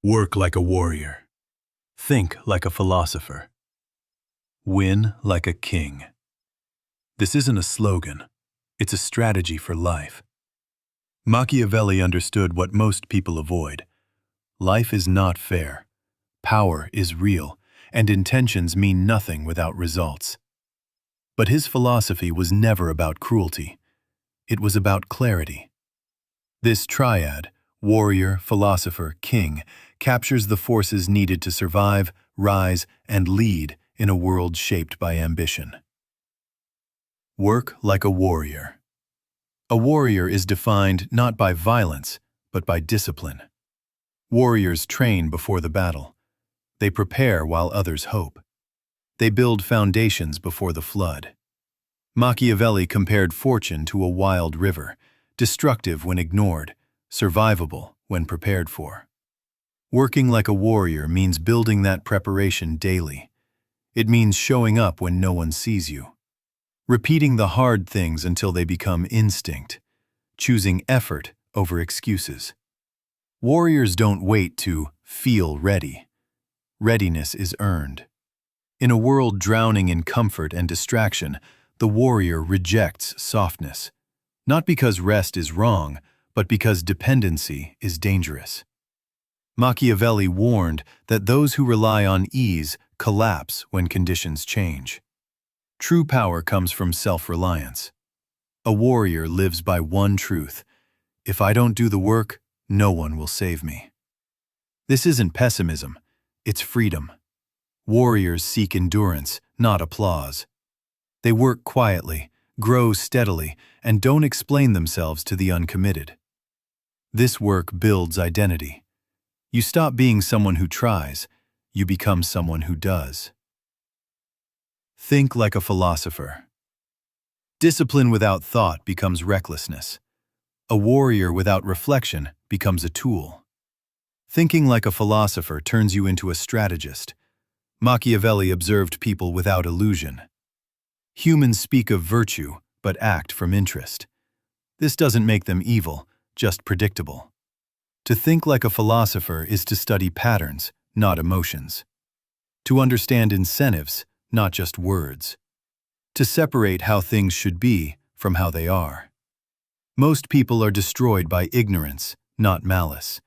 Work like a warrior. Think like a philosopher. Win like a king. This isn't a slogan. It's a strategy for life. Machiavelli understood what most people avoid. Life is not fair. Power is real, and intentions mean nothing without results. But his philosophy was never about cruelty. It was about clarity. This triad, warrior, philosopher, king, captures the forces needed to survive, rise, and lead in a world shaped by ambition. Work like a warrior. A warrior is defined not by violence, but by discipline. Warriors train before the battle. They prepare while others hope. They build foundations before the flood. Machiavelli compared fortune to a wild river, destructive when ignored, survivable when prepared for. Working like a warrior means building that preparation daily. It means showing up when no one sees you. Repeating the hard things until they become instinct. Choosing effort over excuses. Warriors don't wait to feel ready. Readiness is earned. In a world drowning in comfort and distraction, the warrior rejects softness. Not because rest is wrong, but because dependency is dangerous. Machiavelli warned that those who rely on ease collapse when conditions change. True power comes from self-reliance. A warrior lives by one truth: if I don't do the work, no one will save me. This isn't pessimism, it's freedom. Warriors seek endurance, not applause. They work quietly, grow steadily, and don't explain themselves to the uncommitted. This work builds identity. You stop being someone who tries, you become someone who does. Think like a philosopher. Discipline without thought becomes recklessness. A warrior without reflection becomes a tool. Thinking like a philosopher turns you into a strategist. Machiavelli observed people without illusion. Humans speak of virtue, but act from interest. This doesn't make them evil, just predictable. To think like a philosopher is to study patterns, not emotions. To understand incentives, not just words. To separate how things should be from how they are. Most people are destroyed by ignorance, not malice.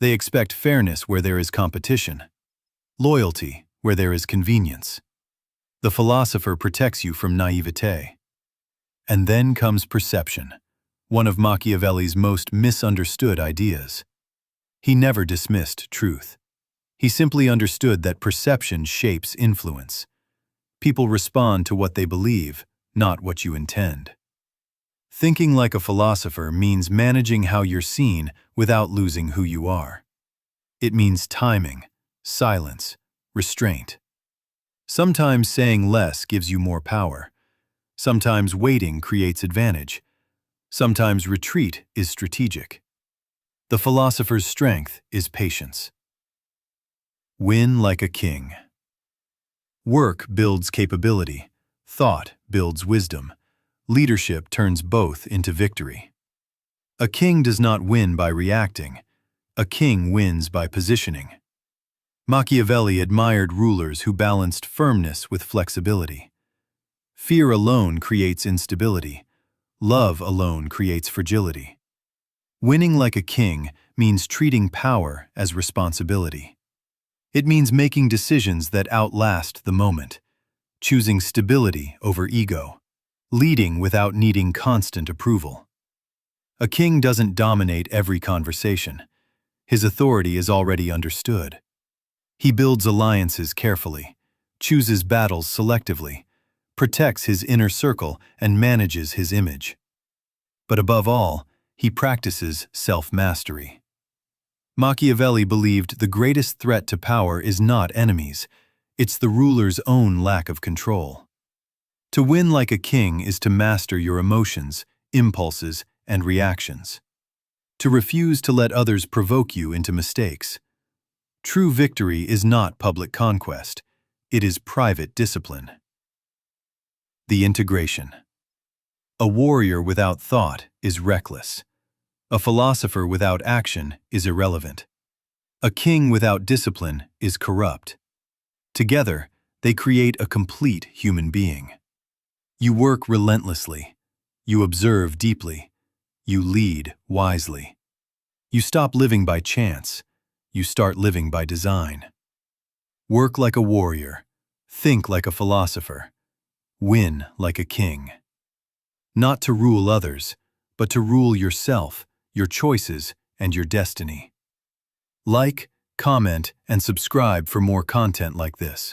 They expect fairness where there is competition, loyalty where there is convenience. The philosopher protects you from naivete. And then comes perception, one of Machiavelli's most misunderstood ideas. He never dismissed truth. He simply understood that perception shapes influence. People respond to what they believe, not what you intend. Thinking like a philosopher means managing how you're seen without losing who you are. It means timing, silence, restraint. Sometimes saying less gives you more power. Sometimes waiting creates advantage. Sometimes retreat is strategic. The philosopher's strength is patience. Win like a king. Work builds capability. Thought builds wisdom. Leadership turns both into victory. A king does not win by reacting. A king wins by positioning. Machiavelli admired rulers who balanced firmness with flexibility. Fear alone creates instability. Love alone creates fragility. Winning like a king means treating power as responsibility. It means making decisions that outlast the moment, choosing stability over ego, leading without needing constant approval. A king doesn't dominate every conversation. His authority is already understood. He builds alliances carefully, chooses battles selectively, protects his inner circle, and manages his image. But above all, he practices self-mastery. Machiavelli believed the greatest threat to power is not enemies, it's the ruler's own lack of control. To win like a king is to master your emotions, impulses, and reactions. To refuse to let others provoke you into mistakes. True victory is not public conquest, it is private discipline. The integration. A warrior without thought is reckless. A philosopher without action is irrelevant. A king without discipline is corrupt. Together, they create a complete human being. You work relentlessly. You observe deeply. You lead wisely. You stop living by chance. You start living by design. Work like a warrior. Think like a philosopher. Win like a king. Not to rule others, but to rule yourself, your choices, and your destiny. Like, comment, and subscribe for more content like this.